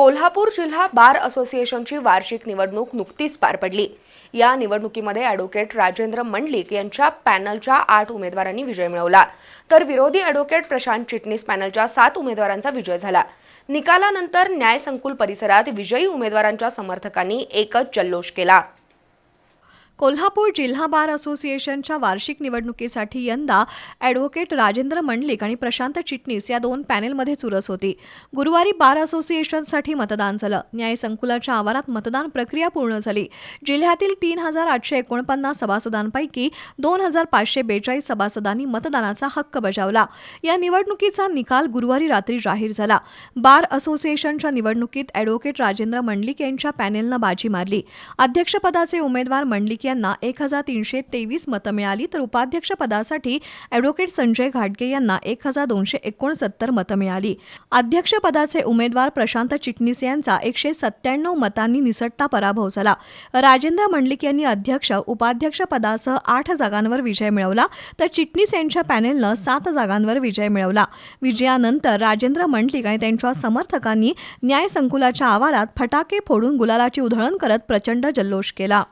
कोल्हापूर जिल्हा बार असोसिएशनची वार्षिक निवडणूक नुकतीच पार पडली। या निवडणुकीमध्ये ॲडव्होकेट राजेंद्र मंडलिक यांच्या पॅनलच्या 8 उमेदवारांनी विजय मिळवला, तर विरोधी ॲडव्होकेट प्रशांत चिटणीस पॅनलच्या 7 उमेदवारांचा विजय झाला। निकालानंतर न्याय संकुल परिसरात विजयी उमेदवारांच्या समर्थकांनी एकच जल्लोष केला। कोल्हापूर जिल्हा बार असोसिएशनच्या वार्षिक निवडणुकीसाठी यंदा ॲडव्होकेट राजेंद्र मंडलिक आणि प्रशांत चिटणीस या 2 पॅनेलमध्ये चुरस होती। गुरुवारी बार असोसिएशनसाठी मतदान झालं। न्याय संकुलाच्या आवारात मतदान प्रक्रिया पूर्ण झाली। जिल्ह्यातील 3849 सभासदांपैकी 2542 सभासदांनी मतदानाचा हक्क बजावला। या निवडणुकीचा निकाल गुरुवारी रात्री जाहीर झाला। बार असोसिएशनच्या निवडणुकीत ॲडव्होकेट राजेंद्र मंडलिक यांच्या पॅनेलनं बाजी मारली। अध्यक्षपदाचे उमेदवार मंडलिक यांना 1323 मतं मिळाली, तर उपाध्यक्षपदासाठी ॲडव्होकेट संजय घाटगे यांना 1269 मतं मिळाली। अध्यक्षपदाचे उमेदवार प्रशांत चिटणीस यांचा 197 मतांनी निसटता पराभव झाला। राजेंद्र मंडलिक यांनी अध्यक्ष उपाध्यक्षपदासह 8 जागांवर विजय मिळवला, तर चिटणीस यांच्या पॅनेलनं 7 जागांवर विजय मिळवला। विजयानंतर राजेंद्र मंडलिक आणि त्यांच्या समर्थकांनी न्याय संकुलाच्या आवारात फटाके फोडून गुलालाची उधळण करत प्रचंड जल्लोष केला।